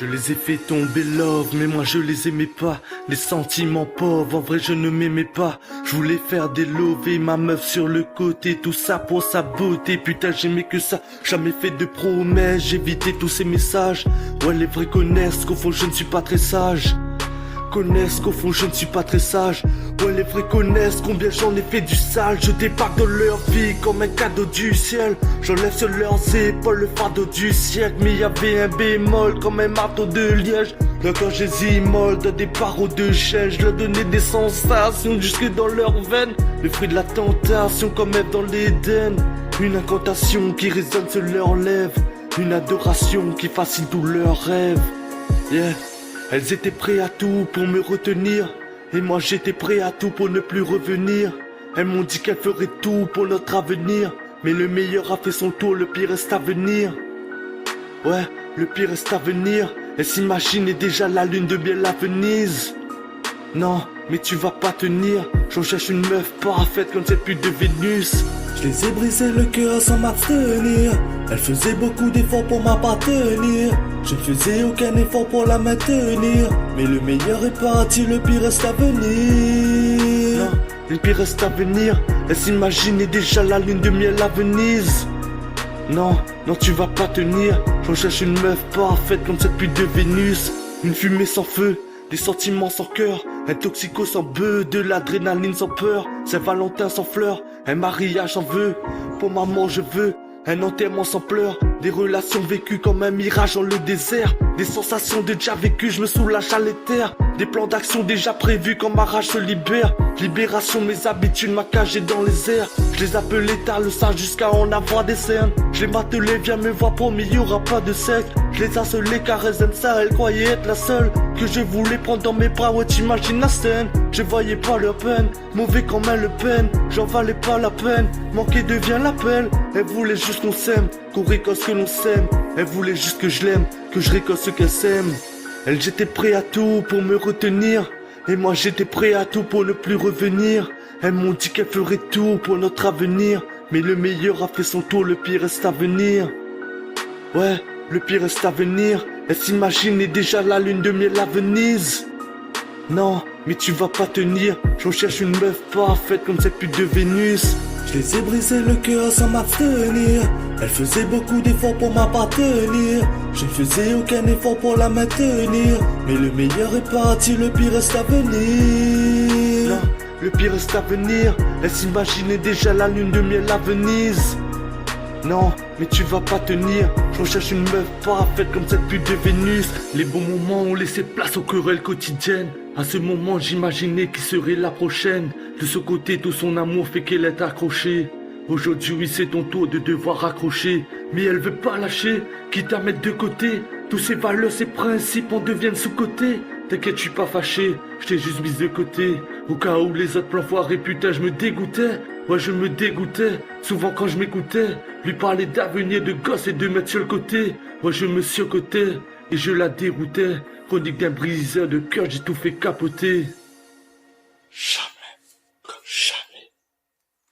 Je les ai fait tomber love, mais moi je les aimais pas. Les sentiments pauvres, en vrai je ne m'aimais pas. Je voulais faire des lovés, ma meuf sur le côté. Tout ça pour sa beauté, putain j'aimais que ça. Jamais fait de promesses, j'évitais tous ces messages. Ouais les vrais connaissent qu'au fond je ne suis pas très sage. Connaissent qu'au fond je ne suis pas très sage. Ouais les vrais connaissent combien j'en ai fait du sale. Je débarque dans leur vie comme un cadeau du ciel. J'enlève sur leurs épaules le fardeau du siècle. Mais y avait un bémol comme un marteau de liège. Là quand je les immole dans des barreaux de chaîne, je leur donnais des sensations jusque dans leurs veines. Le fruit de la tentation comme Ève dans l'Éden. Une incantation qui résonne sur leurs lèvres. Une adoration qui fascine tous leurs rêves. Yeah. Elles étaient prêtes à tout pour me retenir. Et moi j'étais prêt à tout pour ne plus revenir. Elles m'ont dit qu'elles feraient tout pour notre avenir. Mais le meilleur a fait son tour, le pire reste à venir. Ouais, le pire reste à venir. Elles s'imaginaient déjà la lune de miel à Venise. Non, mais tu vas pas tenir. J'en cherche une meuf parfaite comme cette pute de Vénus. Je les ai brisé le cœur sans m'abstenir. Elle faisait beaucoup d'efforts pour m'appartenir. Je faisais aucun effort pour la maintenir. Mais le meilleur est parti, le pire reste à venir. Non, le pire reste à venir. Elle s'imaginait déjà la lune de miel à Venise. Non, non tu vas pas tenir. J'en cherche une meuf parfaite comme cette pute de Vénus. Une fumée sans feu, des sentiments sans cœur. Un toxico sans bœuf, de l'adrénaline sans peur. Saint-Valentin sans fleurs, un mariage en vœu. Pour maman je veux un enterrement sans pleurs. Des relations vécues comme un mirage dans le désert. Des sensations déjà vécues, je me soulage à l'éther. Des plans d'action déjà prévus quand ma rage se libère. Libération, mes habitudes, m'a cagé dans les airs. Je les appelais tard le sage jusqu'à en avoir des cernes. Je les martelais, viens me voir, promis y'aura pas de sexe. Je les harcelais car elles aiment ça, elles croyaient être la seule que je voulais prendre dans mes bras, ouais t'imagines la scène. Je voyais pas leur peine, mauvais comme un Le Pen. J'en valais pas la peine, manquer devient l'appel. Elle voulait juste qu'on s'aime, qu'on récolte ce que l'on sème. Elle voulait juste que je l'aime, que je récolte ce qu'elle sème. Elle j'étais prêt à tout pour me retenir. Et moi j'étais prêt à tout pour ne plus revenir. Elles m'ont dit qu'elles feraient tout pour notre avenir. Mais le meilleur a fait son tour, le pire reste à venir. Ouais, le pire reste à venir. Elle s'imaginait déjà la lune de miel à Venise. Non, mais tu vas pas tenir. J'en cherche une meuf parfaite comme cette pute de Vénus. Je les ai brisé le cœur sans m'abstenir. Elle faisait beaucoup d'efforts pour m'appartenir. Je faisais aucun effort pour la maintenir. Mais le meilleur est parti, le pire reste à venir. Non, le pire reste à venir. Elle s'imaginait déjà la lune de miel à Venise. Non, mais tu vas pas tenir. J'en cherche une meuf parfaite comme cette pute de Vénus. Les bons moments ont laissé place aux querelles quotidiennes. À ce moment j'imaginais qui serait la prochaine. De ce côté tout son amour fait qu'elle est accrochée. Aujourd'hui c'est ton tour de devoir accrocher. Mais elle veut pas lâcher, quitte à mettre de côté. Tous ses valeurs, ses principes en deviennent sous-côté. T'inquiète, je suis pas fâché, je t'ai juste mise de côté. Au cas où les autres plans foirés, putain, je me dégoûtais. Ouais, je me dégoûtais, souvent quand je m'écoutais. Lui parler d'avenir, de gosse et de mettre sur le côté. Ouais, je me surcotais et je la déroutais. Chronique d'un briseur de cœur, j'ai tout fait capoter. Jamais comme jamais.